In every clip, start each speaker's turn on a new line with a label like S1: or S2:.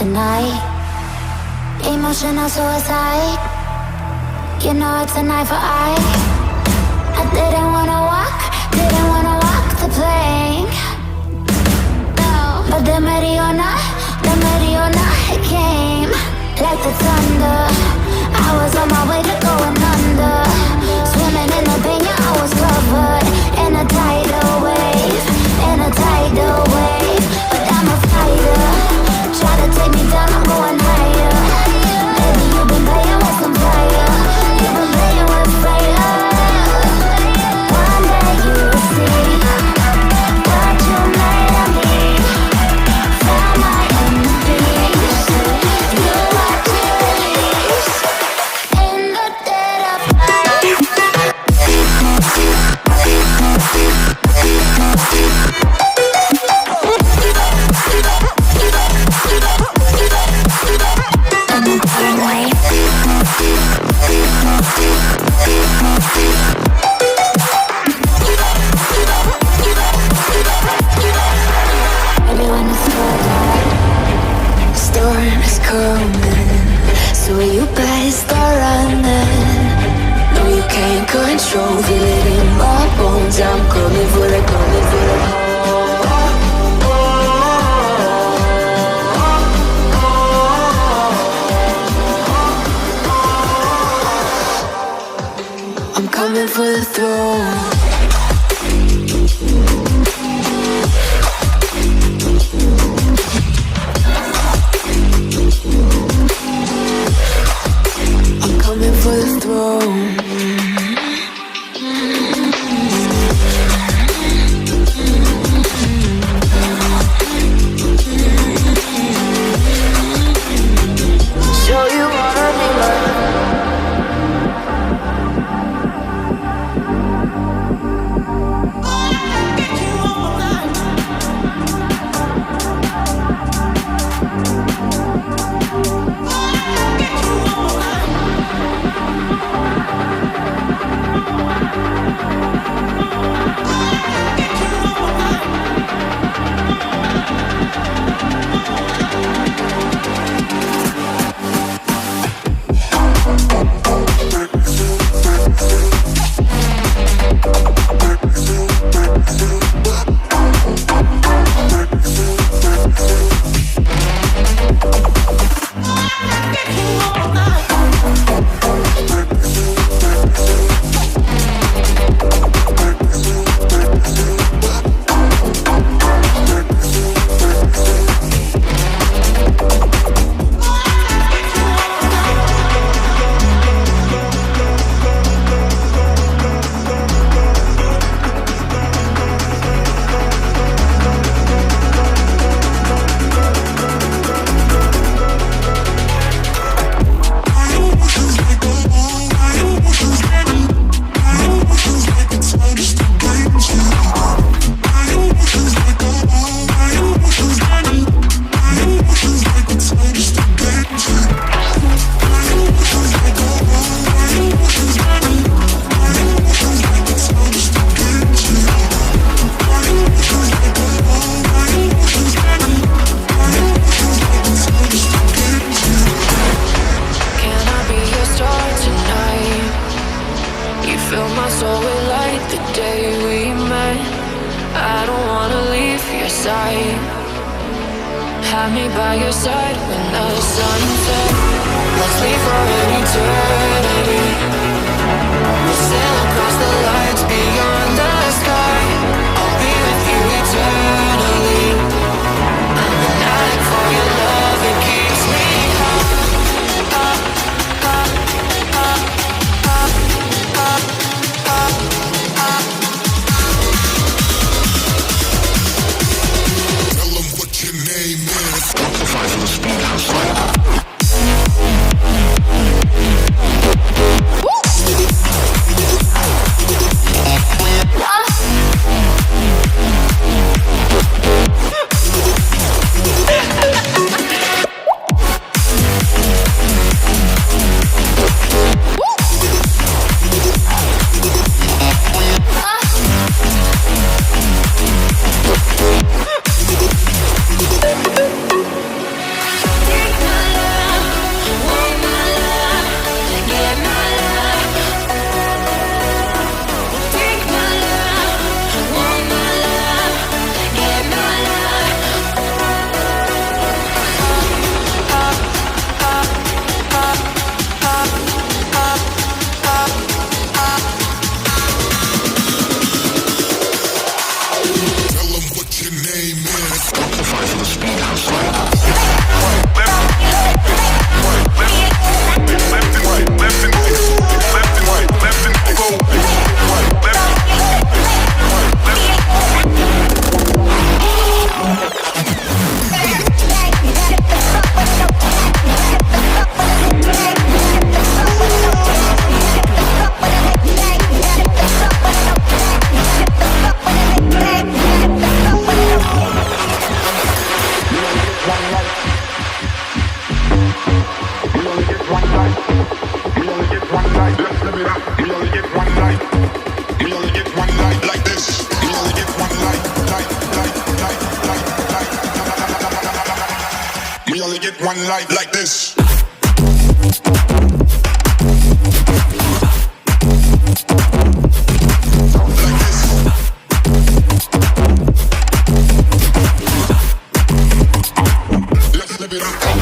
S1: tonight. Emotional suicide. You know it's a night for I didn't wanna walk the plank. No, but the Mariona, it came like the thunder. I was on my way to going under. Swimming in the pain, yeah, I was covered in a tidal wave, but I'm a fighter. Try to take me down, I'm going higher. Baby, you've been playing with some fire. You've been playing with fire. One day you'll see what you made of me. Found my enemies. You are to release in the dead of night.
S2: Storm is coming, so you better start running. No, you can't control, feel it in my bones. I'm coming for the, coming for the. I'm coming for the throne. For the throne. Show you wanna be
S3: Have me by your side when the sun sets. Let's leave for an eternity. We'll sail across the lights beyond the sky. I'll be with you eternally. I'm an addict for your love, it keeps me high.
S4: Tell them what your name is. Spotify for the speed house life.
S3: Woo!
S4: like this. Let's live it up.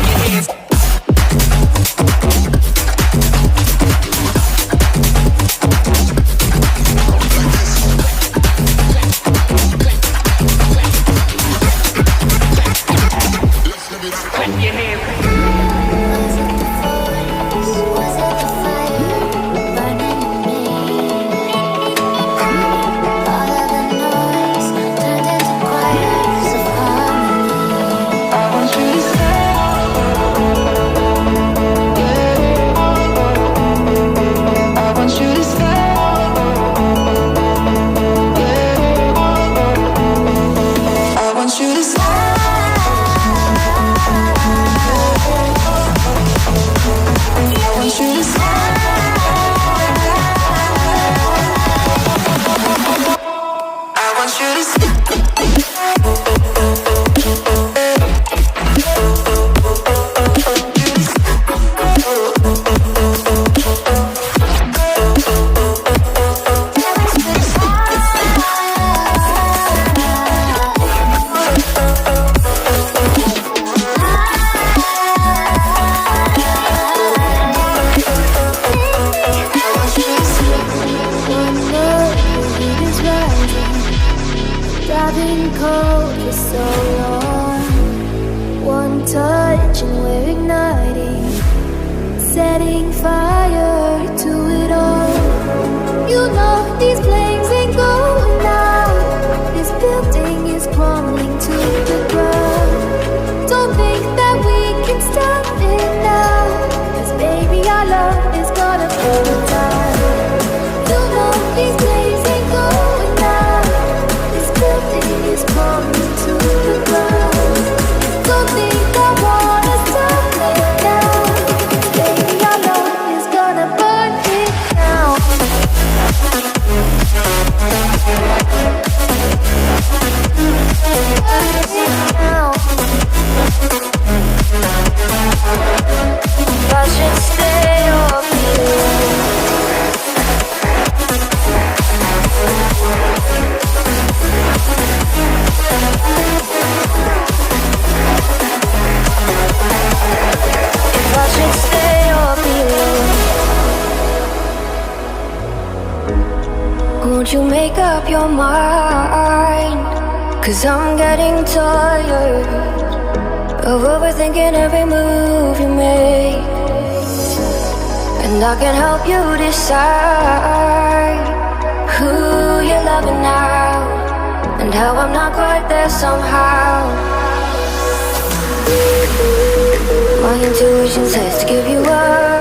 S2: Won't you make up your mind? 'Cause I'm getting tired of overthinking every move you make. And I can help you decide who you're loving now, and how I'm not quite there somehow. My intuition says to give you up,